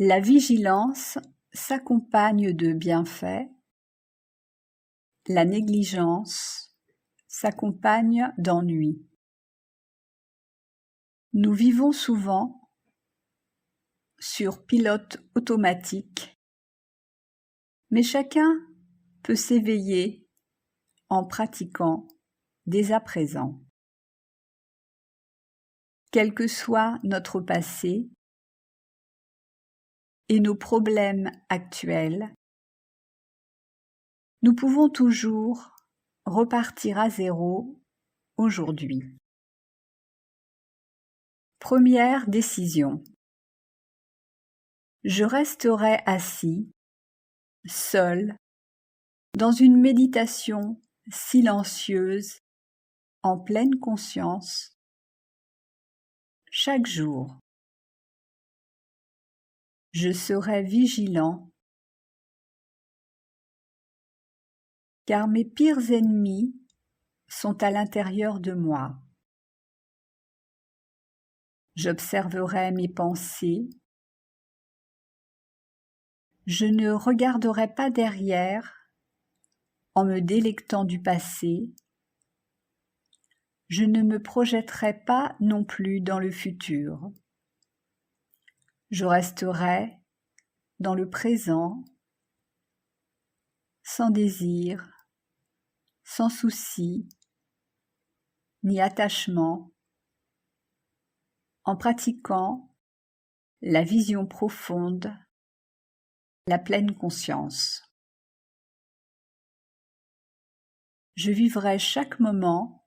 La vigilance s'accompagne de bienfaits, la négligence s'accompagne d'ennui. Nous vivons souvent sur pilote automatique, mais chacun peut s'éveiller en pratiquant dès à présent. Quel que soit notre passé et nos problèmes actuels, nous pouvons toujours repartir à zéro aujourd'hui. Première décision. Je resterai assis, seul, dans une méditation silencieuse, en pleine conscience, chaque jour. Je serai vigilant, car mes pires ennemis sont à l'intérieur de moi. J'observerai mes pensées. Je ne regarderai pas derrière en me délectant du passé. Je ne me projetterai pas non plus dans le futur. Je resterai dans le présent, sans désir, sans souci, ni attachement, en pratiquant la vision profonde, la pleine conscience. Je vivrai chaque moment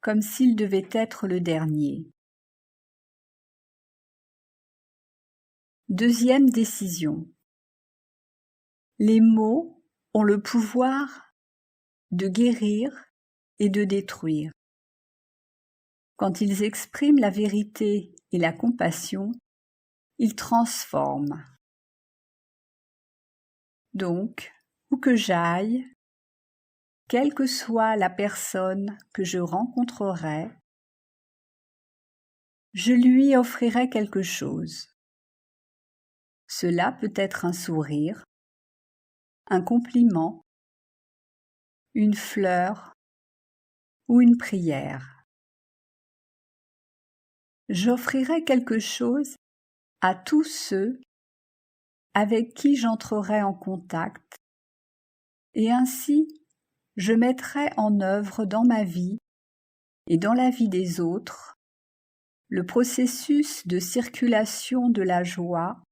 comme s'il devait être le dernier. Deuxième décision. Les mots ont le pouvoir de guérir et de détruire. Quand ils expriment la vérité et la compassion, ils transforment. Donc, où que j'aille, quelle que soit la personne que je rencontrerai, je lui offrirai quelque chose. Cela peut être un sourire, un compliment, une fleur ou une prière. J'offrirai quelque chose à tous ceux avec qui j'entrerai en contact, et ainsi je mettrai en œuvre dans ma vie et dans la vie des autres le processus de circulation de la joie,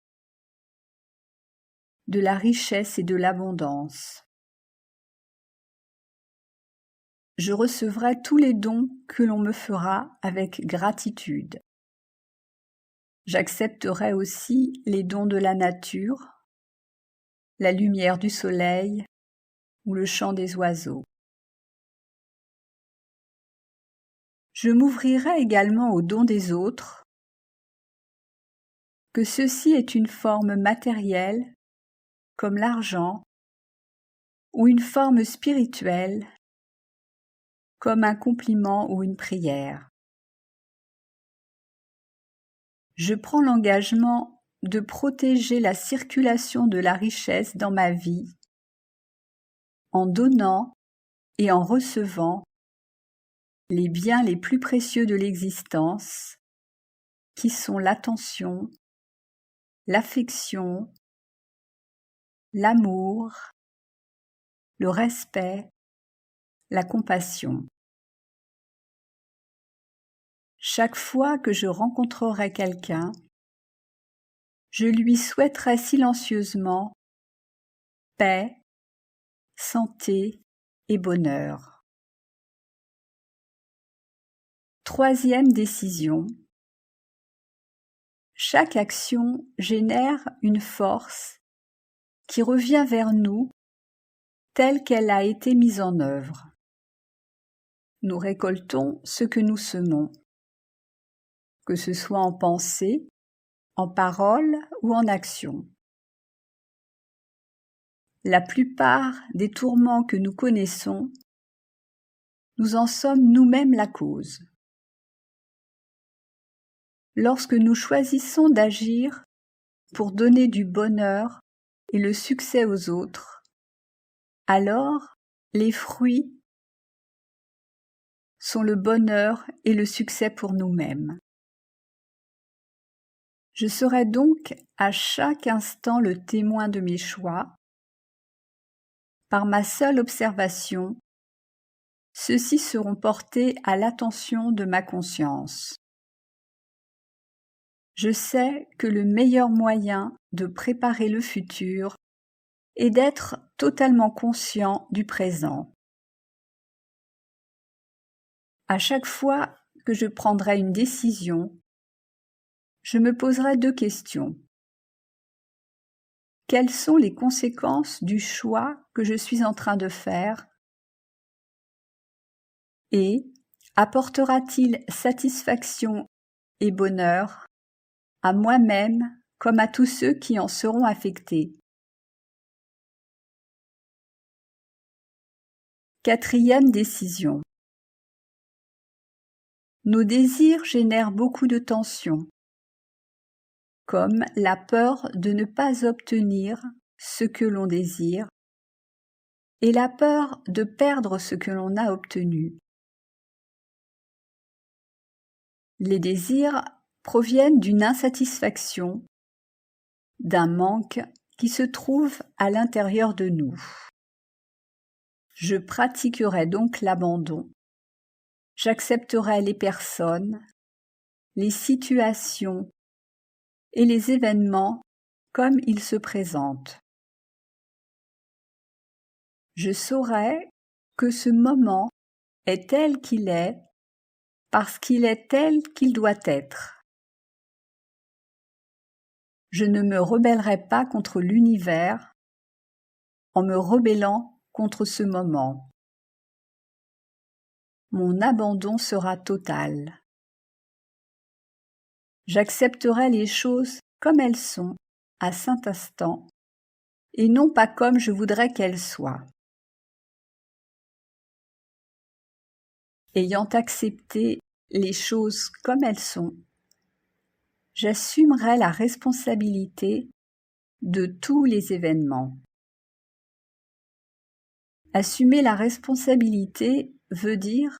de la richesse et de l'abondance. Je recevrai tous les dons que l'on me fera avec gratitude. J'accepterai aussi les dons de la nature, la lumière du soleil ou le chant des oiseaux. Je m'ouvrirai également aux dons des autres, que ceci est une forme matérielle, comme l'argent, ou une forme spirituelle, comme un compliment ou une prière. Je prends l'engagement de protéger la circulation de la richesse dans ma vie, en donnant et en recevant les biens les plus précieux de l'existence, qui sont l'attention, l'affection, l'amour, le respect, la compassion. Chaque fois que je rencontrerai quelqu'un, je lui souhaiterai silencieusement paix, santé et bonheur. Troisième décision. Chaque action génère une force qui revient vers nous telle qu'elle a été mise en œuvre. Nous récoltons ce que nous semons, que ce soit en pensée, en parole ou en action. La plupart des tourments que nous connaissons, nous en sommes nous-mêmes la cause. Lorsque nous choisissons d'agir pour donner du bonheur et le succès aux autres, alors les fruits sont le bonheur et le succès pour nous-mêmes. Je serai donc à chaque instant le témoin de mes choix. Par ma seule observation, ceux-ci seront portés à l'attention de ma conscience. Je sais que le meilleur moyen de préparer le futur est d'être totalement conscient du présent. À chaque fois que je prendrai une décision, je me poserai 2 questions. Quelles sont les conséquences du choix que je suis en train de faire? Et apportera-t-il satisfaction et bonheur à moi-même comme à tous ceux qui en seront affectés? 4e décision. Nos désirs génèrent beaucoup de tensions, comme la peur de ne pas obtenir ce que l'on désire et la peur de perdre ce que l'on a obtenu. Les désirs proviennent d'une insatisfaction, d'un manque qui se trouve à l'intérieur de nous. Je pratiquerai donc l'abandon. J'accepterai les personnes, les situations et les événements comme ils se présentent. Je saurai que ce moment est tel qu'il est parce qu'il est tel qu'il doit être. Je ne me rebellerai pas contre l'univers en me rebellant contre ce moment. Mon abandon sera total. J'accepterai les choses comme elles sont, à saint instant, et non pas comme je voudrais qu'elles soient. Ayant accepté les choses comme elles sont, j'assumerai la responsabilité de tous les événements. Assumer la responsabilité veut dire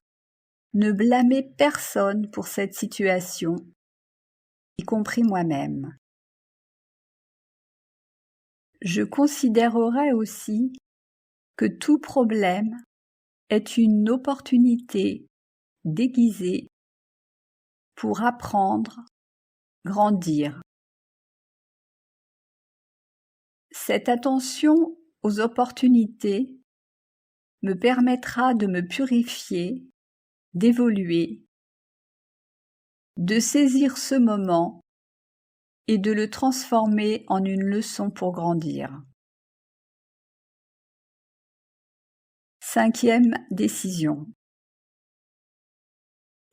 ne blâmer personne pour cette situation, y compris moi-même. Je considérerai aussi que tout problème est une opportunité déguisée pour apprendre, grandir. Cette attention aux opportunités me permettra de me purifier, d'évoluer, de saisir ce moment et de le transformer en une leçon pour grandir. 5e décision.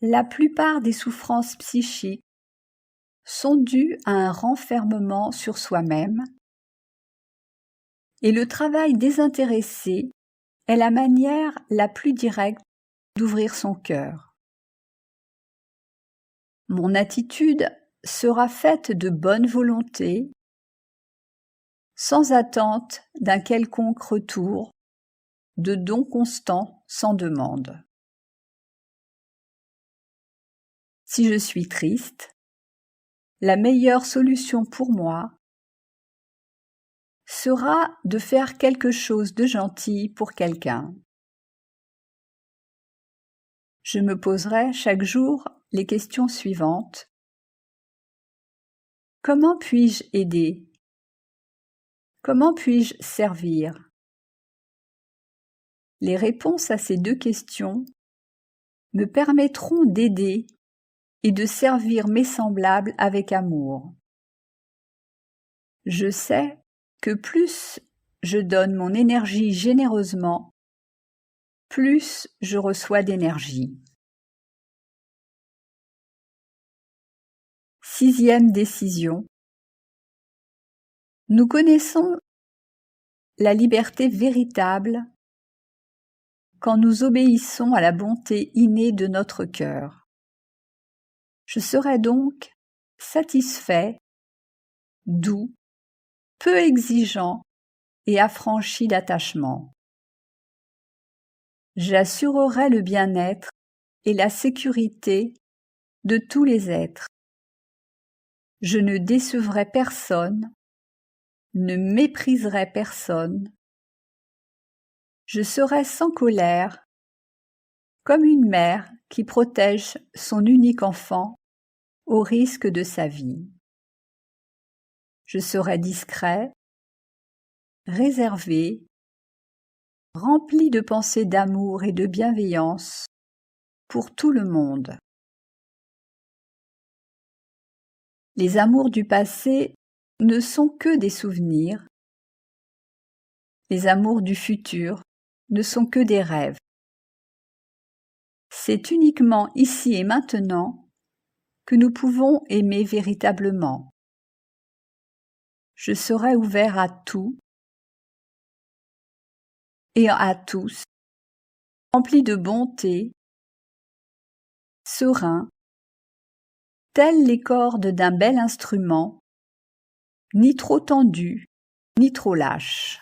La plupart des souffrances psychiques sont dues à un renfermement sur soi-même, et le travail désintéressé est la manière la plus directe d'ouvrir son cœur. Mon attitude sera faite de bonne volonté, sans attente d'un quelconque retour, de dons constants sans demande. Si je suis triste, la meilleure solution pour moi sera de faire quelque chose de gentil pour quelqu'un. Je me poserai chaque jour les questions suivantes. Comment puis-je aider? Comment puis-je servir? Les réponses à ces 2 questions me permettront d'aider et de servir mes semblables avec amour. Je sais que plus je donne mon énergie généreusement, plus je reçois d'énergie. 6e décision. Nous connaissons la liberté véritable quand nous obéissons à la bonté innée de notre cœur. Je serai donc satisfait doux, peu exigeant et affranchi d'attachement. J'assurerai le bien-être et la sécurité de tous les êtres. Je ne décevrai personne, ne mépriserai personne. Je serai sans colère, comme une mère qui protège son unique enfant au risque de sa vie. Je serai discret, réservé, rempli de pensées d'amour et de bienveillance pour tout le monde. Les amours du passé ne sont que des souvenirs. Les amours du futur ne sont que des rêves. C'est uniquement ici et maintenant que nous pouvons aimer véritablement. Je serai ouvert à tout et à tous, rempli de bonté, serein, tels les cordes d'un bel instrument, ni trop tendus, ni trop lâches.